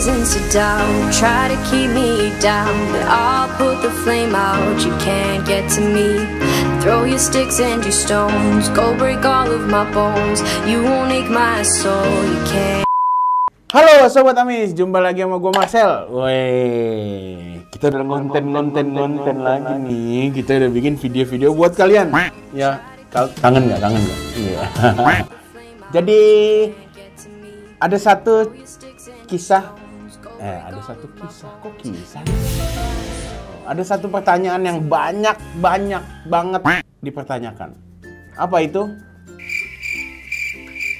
reasons to doubt, try to keep me down, but I'll put the flame out. You can't get to me. Throw your sticks and your stones, go break all of my bones. You won't ache my soul, you can't. Halo Sobat Amis, jumpa lagi sama gue Marcel. Woi, kita udah konten lagi nih. Kita udah bikin video-video buat kalian. Ya, kangen nggak? Iya. Jadi ada satu kisah. Kok kisah? Ada satu pertanyaan yang banyak banget dipertanyakan. Apa itu?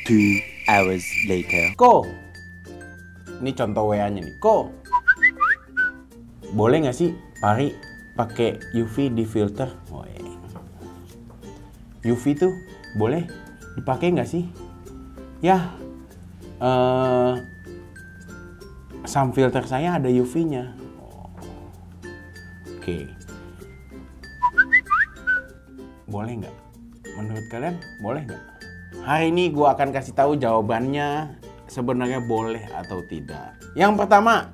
2 hours later. Ini contoh WA-nya nih. Boleh nggak sih Pari pakai UV di filter? UV tuh boleh dipakai nggak sih? Ya, some filter saya ada UV-nya. Oke. Boleh nggak? Menurut kalian boleh nggak? Hari ini gue akan kasih tahu jawabannya. Sebenarnya boleh atau tidak. Yang pertama,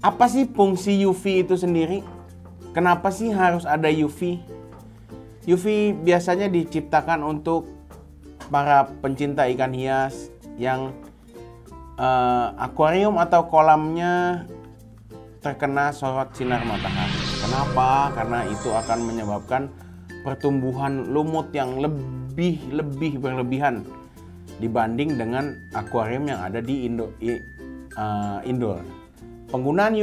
apa sih fungsi UV itu sendiri? Kenapa sih harus ada UV? UV biasanya diciptakan untuk para pencinta ikan hias yang akuarium atau kolamnya terkena sorot sinar matahari. Kenapa? Karena itu akan menyebabkan pertumbuhan lumut yang lebih berlebihan dibanding dengan akuarium yang ada di indoor. Penggunaan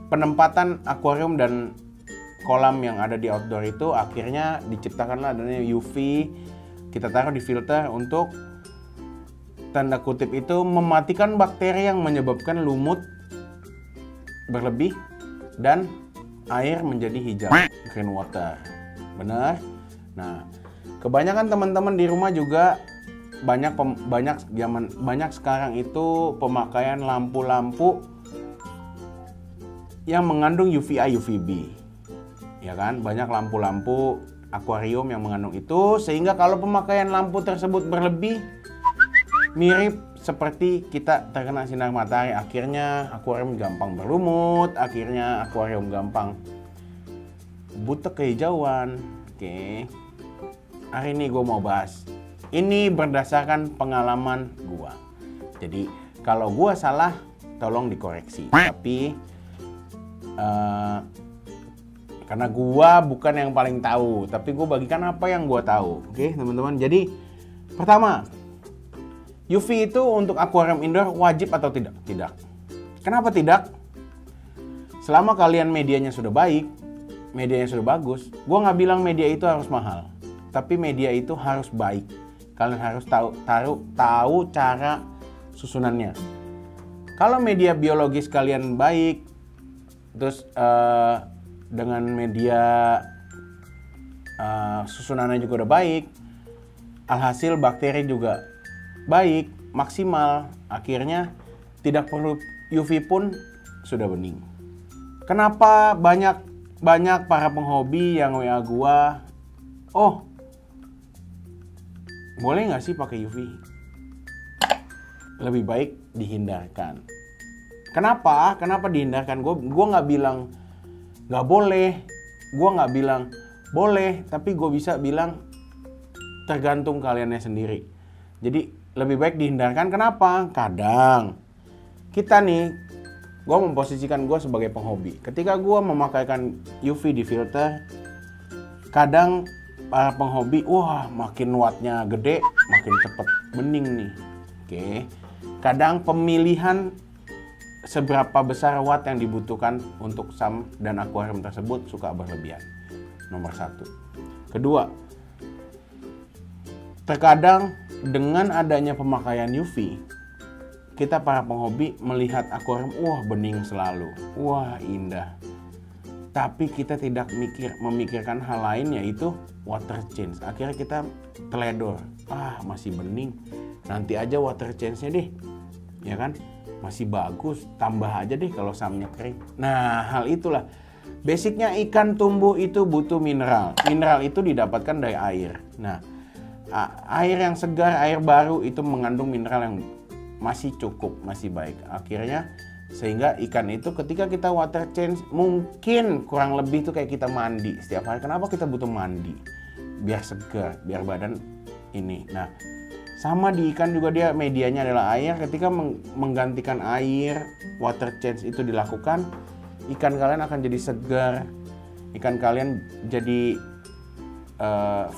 penempatan akuarium dan kolam yang ada di outdoor itu akhirnya diciptakanlah adanya UV. Kita taruh di filter untuk tanda kutip itu mematikan bakteri yang menyebabkan lumut berlebih dan air menjadi hijau, green water. Benar? Nah, kebanyakan teman-teman di rumah juga banyak sekarang itu pemakaian lampu-lampu yang mengandung UVA, UVB. Ya kan? Banyak lampu-lampu akuarium yang mengandung itu, sehingga kalau pemakaian lampu tersebut berlebih mirip seperti kita terkena sinar matahari, akhirnya akuarium gampang berlumut, akhirnya akuarium gampang butek kehijauan. Oke. Hari ini gue mau bahas. Ini berdasarkan pengalaman gue. Jadi kalau gue salah, tolong dikoreksi. Tapi karena gue bukan yang paling tahu, tapi gue bagikan apa yang gue tahu. Oke teman-teman. Jadi pertama, UV itu untuk akuarium indoor wajib atau tidak? Tidak. Kenapa tidak? Selama kalian medianya sudah baik, medianya sudah bagus, gue nggak bilang media itu harus mahal, tapi media itu harus baik. Kalian harus tahu cara susunannya. Kalau media biologis kalian baik, terus dengan media susunannya juga udah baik, alhasil bakteri juga baik, maksimal, akhirnya tidak perlu UV pun sudah bening. Kenapa banyak para penghobi yang WA gua, boleh nggak sih pakai UV? Lebih baik dihindarkan. Kenapa dihindarkan? Gua nggak bilang nggak boleh, gua nggak bilang boleh, tapi gue bisa bilang tergantung kaliannya sendiri. Jadi lebih baik dihindarkan. Kenapa? Kadang kita nih, gue memposisikan gue sebagai penghobi. Ketika gue memakaikan UV di filter, kadang para penghobi, wah makin wattnya gede, makin cepet bening nih. Oke. Kadang pemilihan seberapa besar watt yang dibutuhkan untuk SAM dan akuarium tersebut suka berlebihan. Nomor 1. Kedua, terkadang dengan adanya pemakaian UV, kita para penghobi melihat akuarium, wah bening selalu, wah indah. Tapi kita tidak memikirkan hal lain, yaitu water change. Akhirnya kita teledor, masih bening, nanti aja water change-nya deh, ya kan? Masih bagus, tambah aja deh kalau samnya kering. Nah, hal itulah. Basicnya ikan tumbuh itu butuh mineral. Mineral itu didapatkan dari air. Nah, Air yang segar, air baru itu mengandung mineral yang masih cukup, masih baik. Akhirnya sehingga ikan itu ketika kita water change mungkin kurang lebih tuh kayak kita mandi setiap hari. Kenapa kita butuh mandi? Biar segar, biar badan ini. Nah, sama di ikan juga dia medianya adalah air. Ketika menggantikan air, water change itu dilakukan, ikan kalian akan jadi segar. Ikan kalian jadi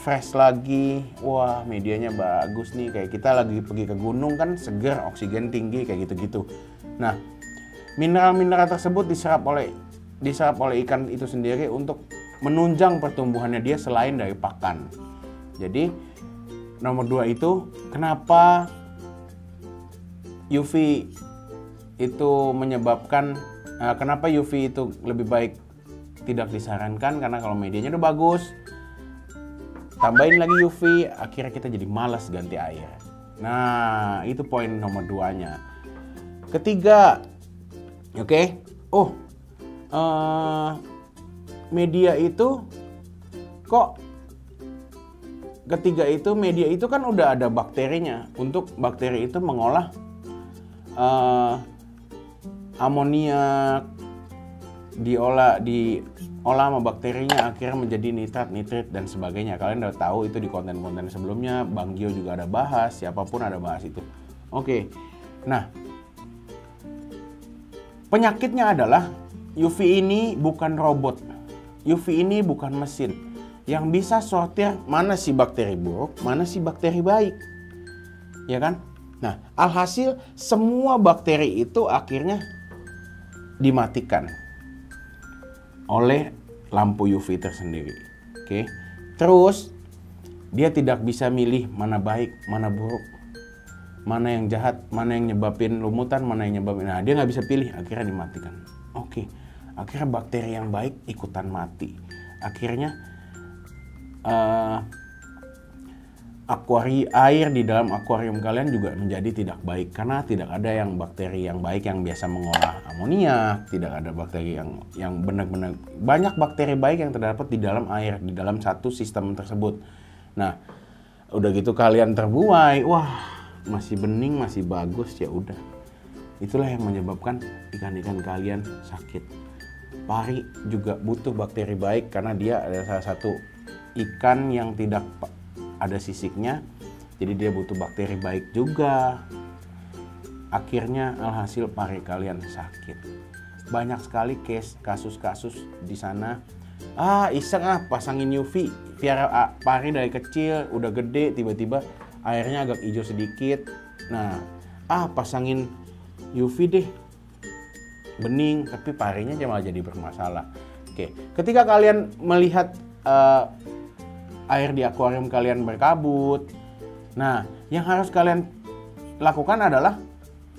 fresh lagi. Wah, medianya bagus nih. Kayak kita lagi pergi ke gunung kan segar, oksigen tinggi kayak gitu-gitu. Nah, mineral-mineral tersebut diserap oleh ikan itu sendiri untuk menunjang pertumbuhannya dia selain dari pakan. Jadi nomor 2 itu kenapa UV itu menyebabkan kenapa UV itu lebih baik tidak disarankan, karena kalau medianya udah bagus tambahin lagi UV, akhirnya kita jadi malas ganti air. Nah, itu poin nomor 2-nya. Ketiga, oke. Media itu kok ketiga itu media itu kan udah ada bakterinya. Untuk bakteri itu mengolah amoniak, diolah sama bakterinya akhirnya menjadi nitrat, nitrit dan sebagainya. Kalian udah tahu itu di konten-konten sebelumnya. Bang Gio juga ada bahas, siapapun ada bahas itu. Oke. Nah, penyakitnya adalah UV ini bukan robot. UV ini bukan mesin yang bisa sortir mana sih bakteri buruk, mana sih bakteri baik. Ya kan? Nah, alhasil semua bakteri itu akhirnya dimatikan oleh lampu UV tersendiri. Oke. Terus dia tidak bisa milih mana baik, mana buruk, mana yang jahat, mana yang nyebabin lumutan, mana yang nyebabin. Nah, dia nggak bisa pilih, akhirnya dimatikan. Oke. Akhirnya bakteri yang baik ikutan mati. Akhirnya air di dalam akuarium kalian juga menjadi tidak baik karena tidak ada yang bakteri yang baik yang biasa mengolah amoniak, tidak ada bakteri yang benar-benar banyak bakteri baik yang terdapat di dalam air, di dalam satu sistem tersebut. Nah, udah gitu kalian terbuai, wah masih bening, masih bagus, ya udah. Itulah yang menyebabkan ikan-ikan kalian sakit. Pari juga butuh bakteri baik karena dia adalah salah satu ikan yang tidak ada sisiknya, jadi dia butuh bakteri baik juga. Akhirnya alhasil pari kalian sakit. Banyak sekali kasus-kasus di sana. Iseng pasangin UV biar pari dari kecil udah gede, tiba-tiba airnya agak hijau sedikit. Nah, pasangin UV deh, bening, tapi parinya malah jadi bermasalah. Oke, ketika kalian melihat air di akuarium kalian berkabut, nah yang harus kalian lakukan adalah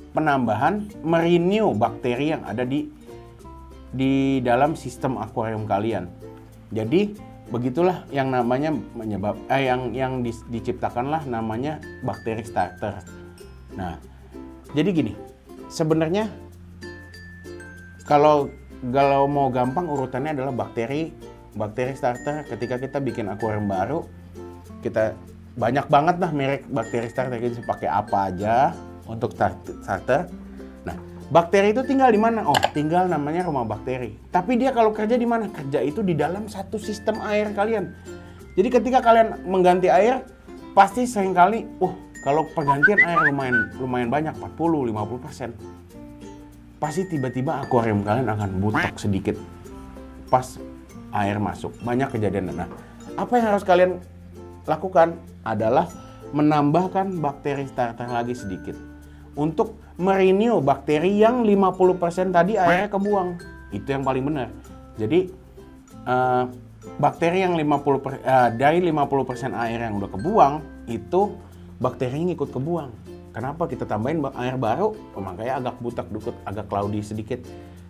penambahan, merenew bakteri yang ada di dalam sistem akuarium kalian. Jadi begitulah yang namanya yang diciptakanlah namanya bakteri starter. Nah, jadi gini, sebenarnya kalau mau gampang urutannya adalah bakteri starter. Ketika kita bikin akuarium baru, kita banyak banget lah merek bakteri starter, kita pakai apa aja untuk starter. Nah, bakteri itu tinggal di mana? Tinggal namanya rumah bakteri. Tapi dia kalau kerja di mana? Kerja itu di dalam satu sistem air kalian. Jadi ketika kalian mengganti air, pasti seringkali, kalau pergantian air lumayan banyak, 40-50%. Pasti tiba-tiba akuarium kalian akan butek sedikit pas air masuk. Banyak kejadian. Nah, apa yang harus kalian lakukan adalah menambahkan bakteri starter lagi sedikit untuk merenew bakteri yang 50% tadi airnya kebuang. Itu yang paling benar. Jadi bakteri yang dari 50% air yang udah kebuang, itu bakterinya ikut kebuang. Kenapa kita tambahin air baru? Makanya agak butak dikit, agak cloudy sedikit.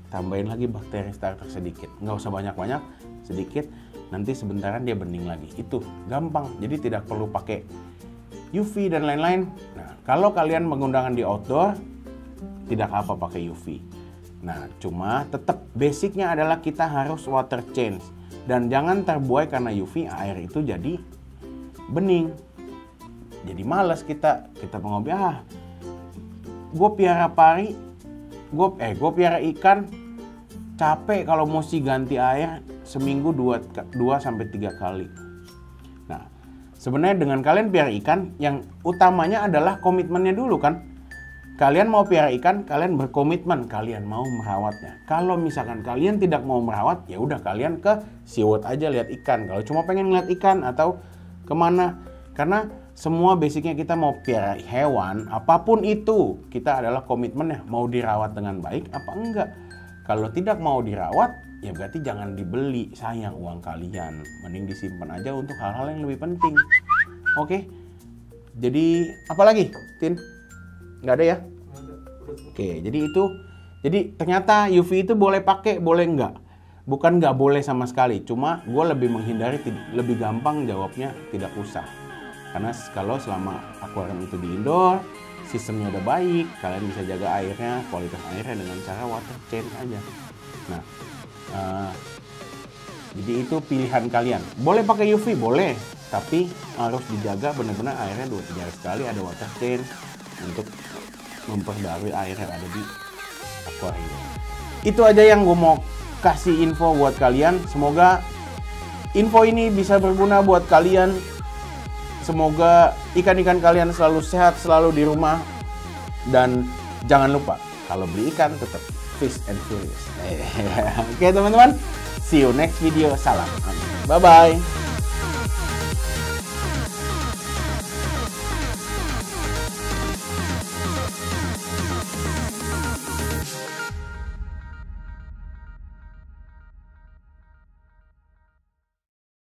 Tambahin lagi bakteri starter sedikit. Nggak usah banyak-banyak, sedikit. Nanti sebentaran dia bening lagi. Itu gampang. Jadi tidak perlu pakai UV dan lain-lain. Nah, kalau kalian menggunakan di outdoor, tidak apa pakai UV. Nah, cuma tetap basicnya adalah kita harus water change. Dan jangan terbuai karena UV, air itu jadi bening. jadi malas kita ngopi, gue piara pari, gue piara ikan, capek kalau mesti ganti air seminggu 2-3 kali. Nah, sebenarnya dengan kalian piara ikan, yang utamanya adalah komitmennya dulu kan. Kalian mau piara ikan, kalian berkomitmen, kalian mau merawatnya. Kalau misalkan kalian tidak mau merawat, ya udah kalian ke SeaWorld aja lihat ikan. Kalau cuma pengen lihat ikan atau kemana, karena semua basicnya kita mau piara hewan, apapun itu, kita adalah komitmennya mau dirawat dengan baik apa enggak. Kalau tidak mau dirawat, ya berarti jangan dibeli, sayang uang kalian. Mending disimpan aja untuk hal-hal yang lebih penting. Oke, jadi apa lagi, Tin? Nggak ada ya? Oke, jadi itu. Jadi ternyata UV itu boleh pakai, boleh nggak? Bukan nggak boleh sama sekali. Cuma gue lebih menghindari, lebih gampang jawabnya tidak usah. Karena kalau selama akuarium itu di indoor, sistemnya udah baik, kalian bisa jaga airnya, kualitas airnya dengan cara water change aja. Nah, jadi itu pilihan kalian. Boleh pakai UV, boleh. Tapi harus dijaga benar-benar airnya 2-3 hari sekali ada water change untuk memperbarui air yang ada di akuarium. Itu aja yang gue mau kasih info buat kalian. Semoga info ini bisa berguna buat kalian. Semoga ikan-ikan kalian selalu sehat, selalu di rumah. Dan jangan lupa, kalau beli ikan tetap fish and furious. Oke teman-teman, see you next video. Salam. Bye-bye.